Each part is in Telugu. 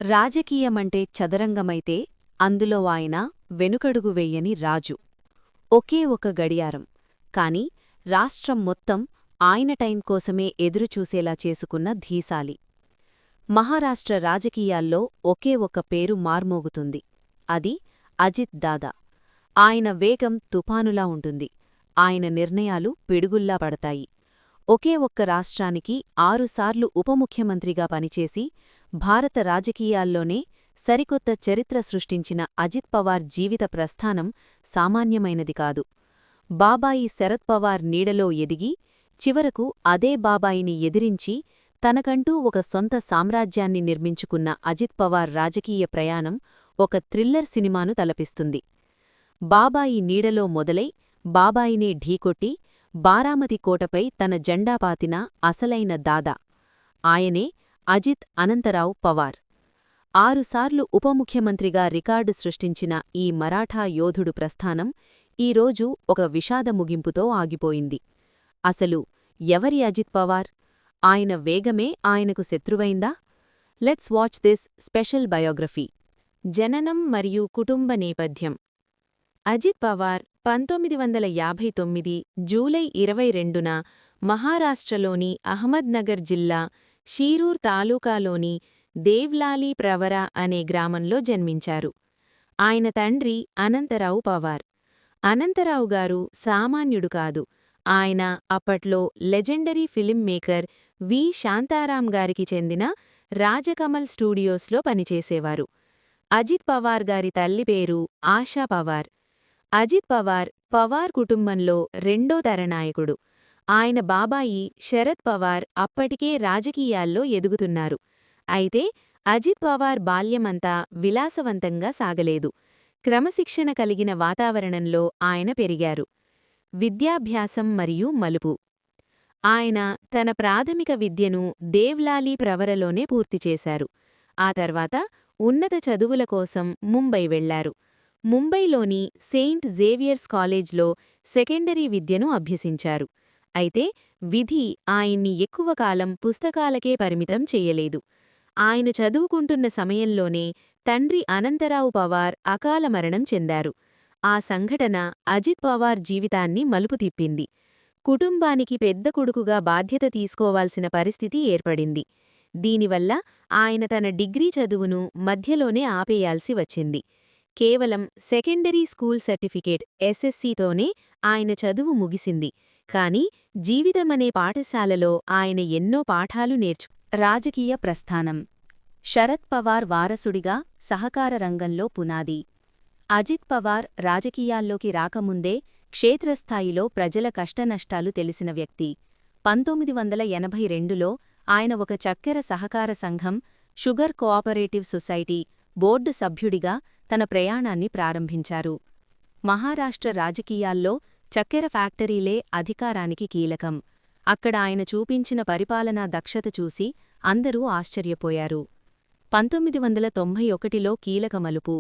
రాజకీయమంటే చదరంగమైతే అందులో ఆయన వెనుకడుగు వెయ్యని రాజు. ఒకే ఒక గడియారం, కాని రాష్ట్రం మొత్తం ఆయన టైం కోసమే ఎదురుచూసేలా చేసుకున్న ధీశాలి. మహారాష్ట్ర రాజకీయాల్లో ఒకే ఒక పేరు మార్మోగుతుంది. అది అజిత్ దాదా. ఆయన వేగం తుపానులా ఉంటుంది. ఆయన నిర్ణయాలు పిడుగుల్లా పడతాయి. ఒకే ఒక్క రాష్ట్రానికి 6 సార్లు ఉపముఖ్యమంత్రిగా పనిచేసి భారత రాజకీయాల్లోనే సరికొత్త చరిత్ర సృష్టించిన అజిత్ పవార్ జీవిత ప్రస్థానం సామాన్యమైనది కాదు. బాబాయి శరద్ పవార్ నీడలో ఎదిగి చివరకు అదే బాబాయిని ఎదిరించి తనకంటూ ఒక సొంత సామ్రాజ్యాన్ని నిర్మించుకున్న అజిత్ పవార్ రాజకీయ ప్రయాణం ఒక థ్రిల్లర్ సినిమాను తలపిస్తుంది. బాబాయి నీడలో మొదలై బాబాయినే ఢీకొట్టి బారామతి కోటపై తన జెండా పాతిన అసలైన దాదా ఆయనే అజిత్ అనంతరావు పవార్. 6 సార్లు ఉపముఖ్యమంత్రిగా రికార్డు సృష్టించిన ఈ మరాఠా యోధుడు ప్రస్థానం ఈరోజు ఒక విషాద ముగింపుతో ఆగిపోయింది. అసలు ఎవరి అజిత్ పవార్? ఆయన వేగమే ఆయనకు శత్రువైందా? Let's watch this special biography. జననం మరియు కుటుంబ నేపథ్యం. అజిత్ పవార్ 1959 జూలై 22న మహారాష్ట్రలోని అహ్మద్నగర్ జిల్లా షీరూర్ తాలూకాలోని దేవ్లాలీ ప్రవర అనే గ్రామంలో జన్మించారు. ఆయన తండ్రి అనంతరావు పవార్. అనంతరావు గారు సామాన్యుడు కాదు. ఆయన అప్పట్లో లెజెండరీ ఫిలిం మేకర్ వి శాంతారాం గారికి చెందిన రాజకమల్ స్టూడియోస్లో పనిచేసేవారు. అజిత్ పవార్ గారి తల్లి పేరు ఆశా పవార్. అజిత్ పవార్ పవార్ కుటుంబంలో రెండో తరనాయకుడు. ఆయన బాబాయి శరద్ పవార్ అప్పటికే రాజకీయాల్లో ఎదుగుతున్నారు. అయితే అజిత్ పవార్ బాల్యమంతా విలాసవంతంగా సాగలేదు. క్రమశిక్షణ కలిగిన వాతావరణంలో ఆయన పెరిగారు. విద్యాభ్యాసం మరియు మలుపు. ఆయన తన ప్రాథమిక విద్యను దేవ్లాలీ ప్రవరలోనే పూర్తిచేశారు. ఆ తర్వాత ఉన్నత చదువుల కోసం ముంబై వెళ్లారు. ముంబైలోని సెయింట్ జేవియర్స్ కాలేజ్లో సెకండరీ విద్యను అభ్యసించారు. అయితే విధి ఆయన్ని ఎక్కువ కాలం పుస్తకాలకే పరిమితం చెయ్యలేదు. ఆయన చదువుకుంటున్న సమయంలోనే తండ్రి అనంతరావు పవార్ అకాల మరణం చెందారు. ఆ సంఘటన అజిత్ పవార్ జీవితాన్ని మలుపు తిప్పింది. కుటుంబానికి పెద్ద కొడుకుగా బాధ్యత తీసుకోవాల్సిన పరిస్థితి ఏర్పడింది. దీనివల్ల ఆయన తన డిగ్రీ చదువును మధ్యలోనే ఆపేయాల్సి వచ్చింది. కేవలం సెకండరీ స్కూల్ సర్టిఫికేట్ ఎస్ఎస్సీతోనే ఆయన చదువు ముగిసింది. కాని జీవితమనే పాఠశాలలో ఆయన ఎన్నో పాఠాలు రాజకీయ ప్రస్థానం. శరద్ పవార్ వారసుడిగా సహకార రంగంలో పునాది. అజిత్ పవార్ రాజకీయాల్లోకి రాకముందే క్షేత్రస్థాయిలో ప్రజల కష్టనష్టాలు తెలిసిన వ్యక్తి. 1982లో ఆయన ఒక చక్కెర సహకార సంఘం, షుగర్ కోఆపరేటివ్ సొసైటీ బోర్డు సభ్యుడిగా తన ప్రయాణాన్ని ప్రారంభించారు. మహారాష్ట్ర రాజకీయాల్లో చక్కెర ఫ్యాక్టరీలే అధికారానికి కీలకం. అక్కడ ఆయన చూపించిన పరిపాలనా దక్షత చూసి అందరూ ఆశ్చర్యపోయారు. 1991లో కీలక మలుపు.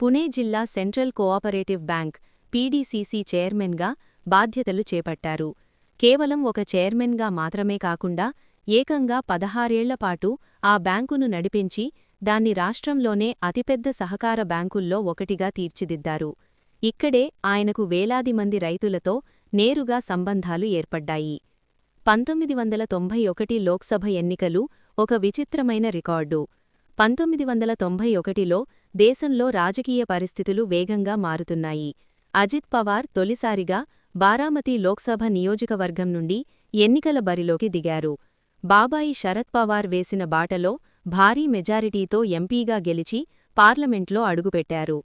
పుణే జిల్లా సెంట్రల్ కోఆపరేటివ్ బ్యాంక్ పీడీసీసీ చైర్మన్గా బాధ్యతలు చేపట్టారు. కేవలం ఒక చైర్మన్గా మాత్రమే కాకుండా ఏకంగా 16 ఏళ్లపాటు ఆ బ్యాంకును నడిపించి దాన్ని రాష్ట్రంలోనే అతిపెద్ద సహకార బ్యాంకుల్లో ఒకటిగా తీర్చిదిద్దారు. ఇక్కడే ఆయనకు వేలాది మంది రైతులతో నేరుగా సంబంధాలు ఏర్పడ్డాయి. 1991 లోక్సభ ఎన్నికలు ఒక విచిత్రమైన రికార్డు. 1991లో దేశంలో రాజకీయ పరిస్థితులు వేగంగా మారుతున్నాయి. అజిత్ పవార్ తొలిసారిగా బారామతి లోక్సభ నియోజకవర్గం నుండి ఎన్నికల బరిలోకి దిగారు. బాబాయి శరద్ పవార్ వేసిన బాటలో భారీ మెజారిటీతో ఎంపీగా గెలిచి పార్లమెంట్లో అడుగుపెట్టారు.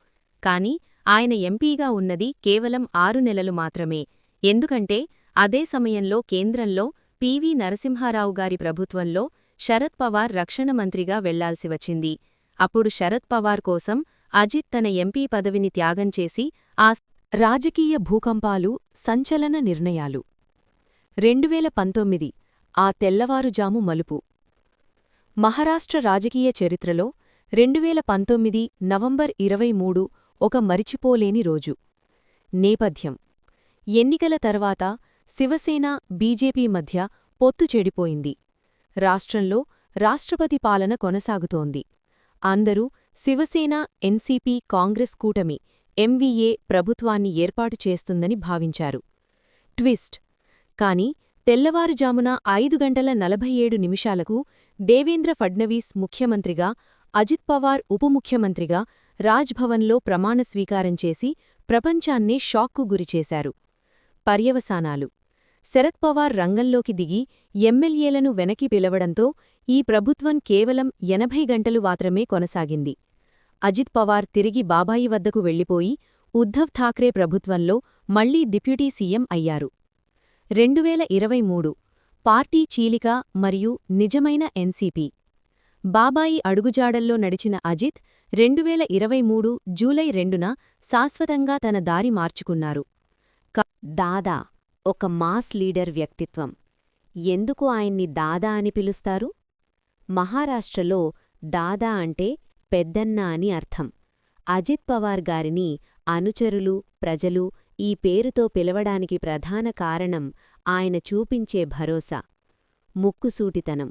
కాని ఆయన ఎంపీగా ఉన్నది కేవలం 6 నెలలు మాత్రమే. ఎందుకంటే అదే సమయంలో కేంద్రంలో పివి నరసింహారావు గారి ప్రభుత్వంలో శరద్ పవార్ రక్షణ మంత్రిగా వెళ్లాల్సి వచ్చింది. అప్పుడు శరద్ పవార్ కోసం అజిత్ తన ఎంపీ పదవిని త్యాగం చేసి రాజకీయ భూకంపాలు, సంచలన నిర్ణయాలు. 2019 ఆ తెల్లవారుజాము మలుపు. మహారాష్ట్ర రాజకీయ చరిత్రలో 2019 నవంబర్ 23 ఒక మరిచిపోలేని రోజు. నేపథ్యం: ఎన్నికల తర్వాత శివసేన, బీజేపీ మధ్య పొత్తు చెడిపోయింది. రాష్ట్రంలో రాష్ట్రపతి పాలన కొనసాగుతోంది. అందరూ శివసేన, ఎన్సీపీ, కాంగ్రెస్ కూటమి, ఎంవీఏ ప్రభుత్వాన్ని ఏర్పాటు చేస్తుందని భావించారు. ట్విస్ట్. కాని తెల్లవారుజామున 5:47 దేవేంద్ర ఫడ్నవీస్ ముఖ్యమంత్రిగా, అజిత్ పవార్ ఉపముఖ్యమంత్రిగా రాజ్భవన్లో ప్రమాణస్వీకారం చేసి ప్రపంచాన్నే షాక్కు గురిచేశారు. పర్యవసానాలు: శరద్ పవార్ రంగంలోకి దిగి ఎమ్మెల్యేలను వెనక్కి పిలవడంతో ఈ ప్రభుత్వం కేవలం 80 గంటలు మాత్రమే కొనసాగింది. అజిత్ పవార్ తిరిగి బాబాయి వద్దకు వెళ్లిపోయి ఉద్ధవ్ ఠాక్రే ప్రభుత్వంలో మళ్లీ డిప్యూటీ సీఎం అయ్యారు. 2023 పార్టీ చీలిక మరియు నిజమైన ఎన్సీపీ. బాబాయి అడుగుజాడల్లో నడిచిన అజిత్ 2023 జూలై 2న శాశ్వతంగా తన దారి మార్చుకున్నారు. దాదా ఒక మాస్ లీడర్ వ్యక్తిత్వం. ఎందుకు ఆయన్ని దాదా అని పిలుస్తారు? మహారాష్ట్రలో దాదా అంటే పెద్దన్న అని అర్థం. అజిత్ పవార్ గారిని అనుచరులు, ప్రజలు ఈ పేరుతో పిలవడానికి ప్రధాన కారణం ఆయన చూపించే భరోసా, ముక్కుసూటితనం.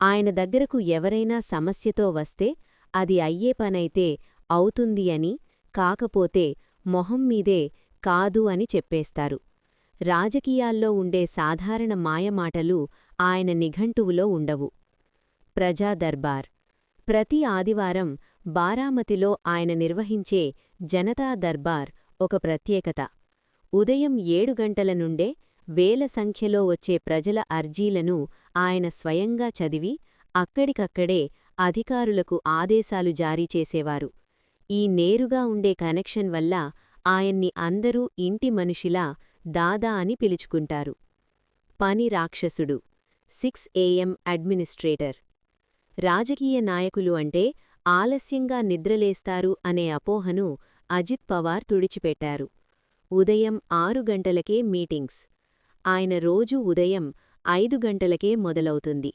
ఆయన దగ్గరకు ఎవరైనా సమస్యతో వస్తే అది అయ్యే పనైతే అవుతుంది అని, కాకపోతే మొహం మీదే కాదు అని చెప్పేస్తారు. రాజకీయాల్లో ఉండే సాధారణ మాయమాటలు ఆయన నిఘంటువులో ఉండవు. ప్రజా దర్బార్. ప్రతి ఆదివారం బారామతిలో ఆయన నిర్వహించే జనతా దర్బార్ ఒక ప్రత్యేకత. ఉదయం 7 గంటల నుండే వేల సంఖ్యలో వచ్చే ప్రజల అర్జీలను ఆయన స్వయంగా చదివి అక్కడికక్కడే అధికారులకు ఆదేశాలు జారీ చేసేవారు. ఈ నేరుగా ఉండే కనెక్షన్ వల్ల ఆయన్ని అందరూ ఇంటి మనిషిలా దాదా అని పిలుచుకుంటారు. పని రాక్షసుడు. 6 AM అడ్మినిస్ట్రేటర్. రాజకీయ నాయకులు అంటే ఆలస్యంగా నిద్రలేస్తారు అనే అపోహను అజిత్ పవార్ తుడిచిపెట్టారు. ఉదయం 6 గంటలకే మీటింగ్స్. ఆయన రోజు ఉదయం 5 గంటలకే మొదలవుతుంది.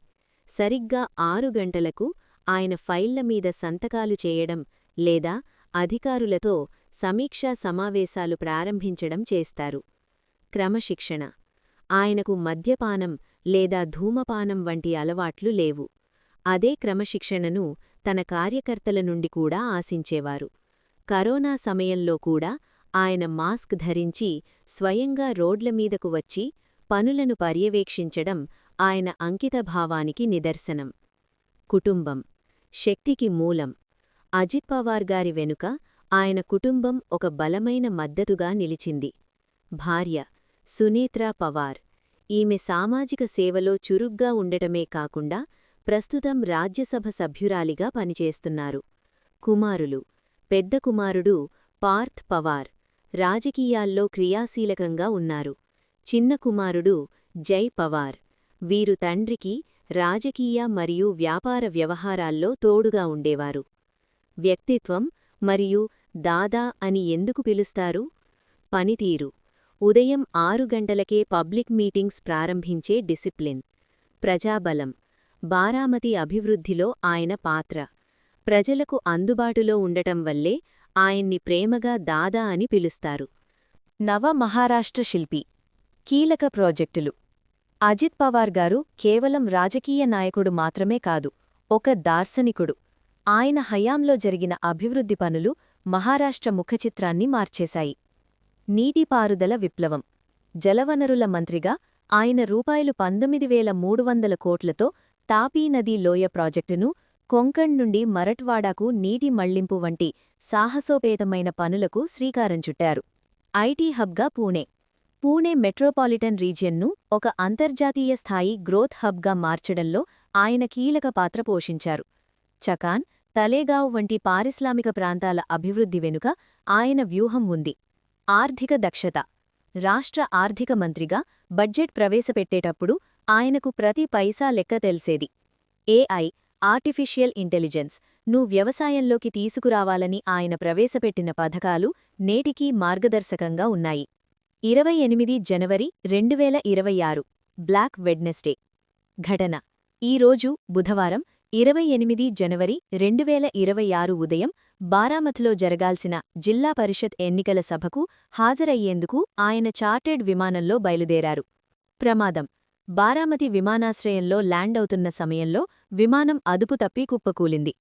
సరిగ్గా 6 గంటలకు ఆయన ఫైళ్ల మీద సంతకాలు చేయడం లేదా అధికారులతో సమీక్షా సమావేశాలు ప్రారంభించడం చేస్తారు. క్రమశిక్షణ. ఆయనకు మద్యపానం లేదా ధూమపానం వంటి అలవాట్లు లేవు. అదే క్రమశిక్షణను తన కార్యకర్తల నుండి కూడా ఆశించేవారు. కరోనా సమయంలో కూడా ఆయన మాస్క్ ధరించి స్వయంగా రోడ్లమీదకు వచ్చి పనులను పర్యవేక్షించడం ఆయన అంకితభావానికి నిదర్శనం. కుటుంబం. శక్తికి మూలం. అజిత్ పవార్ గారి వెనుక ఆయన కుటుంబం ఒక బలమైన మద్దతుగా నిలిచింది. భార్య సునేత్రా పవార్. ఈమె సామాజిక సేవలో చురుగ్గా ఉండటమే కాకుండా ప్రస్తుతం రాజ్యసభ సభ్యురాలిగా పనిచేస్తున్నారు. కుమారులు. పెద్ద కుమారుడు పార్థ్ పవార్ రాజకీయాల్లో క్రియాశీలకంగా ఉన్నారు. చిన్న కుమారుడు జై పవార్. వీరు తండ్రికి రాజకీయ మరియు వ్యాపార వ్యవహారాల్లో తోడుగా ఉండేవారు. వ్యక్తిత్వం మరియు దాదా అని ఎందుకు పిలుస్తారు? పనితీరు. ఉదయం 6 గంటలకే పబ్లిక్ మీటింగ్స్ ప్రారంభించే డిసిప్లిన్. ప్రజాబలం. బారామతి అభివృద్ధిలో ఆయన పాత్ర. ప్రజలకు అందుబాటులో ఉండటం వల్లే ఆయన్ని ప్రేమగా దాదా అని పిలుస్తారు. నవ మహారాష్ట్ర శిల్పి. కీలక ప్రాజెక్టులు. అజిత్ పవార్ గారు కేవలం రాజకీయ నాయకుడు మాత్రమే కాదు, ఒక దార్శనికుడు. ఆయన హయాంలో జరిగిన అభివృద్ధి పనులు మహారాష్ట్ర ముఖచిత్రాన్ని మార్చేశాయి. నీటిపారుదల విప్లవం. జలవనరుల మంత్రిగా ఆయన ₹19,300 కోట్లతో తాపీ నదీ లోయ ప్రాజెక్టును, కొంకణ్ నుండి మరఠ్వాడాకు నీటి మళ్లింపు వంటి సాహసోపేతమైన పనులకు శ్రీకారం చుట్టారు. ఐటీ హబ్గా పూణే. పూణే మెట్రోపాలిటన్ రీజియన్ను ఒక అంతర్జాతీయ స్థాయి గ్రోత్ హబ్గా మార్చడంలో ఆయన కీలక పాత్ర పోషించారు. చకాన్, తలేగావ్ వంటి పారిశ్రామిక ప్రాంతాల అభివృద్ధి వెనుక ఆయన వ్యూహం ఉంది. ఆర్థిక దక్షత. రాష్ట్ర ఆర్థిక మంత్రిగా బడ్జెట్ ప్రవేశపెట్టేటప్పుడు ఆయనకు ప్రతి పైసా లెక్క తెలిసేది. ఏఐ, ఆర్టిఫిషియల్ ఇంటెలిజెన్స్ ను వ్యవసాయంలోకి తీసుకురావాలని ఆయన ప్రవేశపెట్టిన పథకాలు నేటికీ మార్గదర్శకంగా ఉన్నాయి. 28 జనవరి 2026 బ్లాక్ వెడ్నెస్డే. ఘటన. ఈరోజు బుధవారం 28 జనవరి 2026 ఉదయం బారామతిలో జరగాల్సిన జిల్లా పరిషత్ ఎన్నికల సభకు హాజరయ్యేందుకు ఆయన చార్టెడ్ విమానంలో బయలుదేరారు. ప్రమాదం. బారామతి విమానాశ్రయంలో ల్యాండ్ అవుతున్న సమయంలో విమానం అదుపు తప్పి కుప్పకూలింది.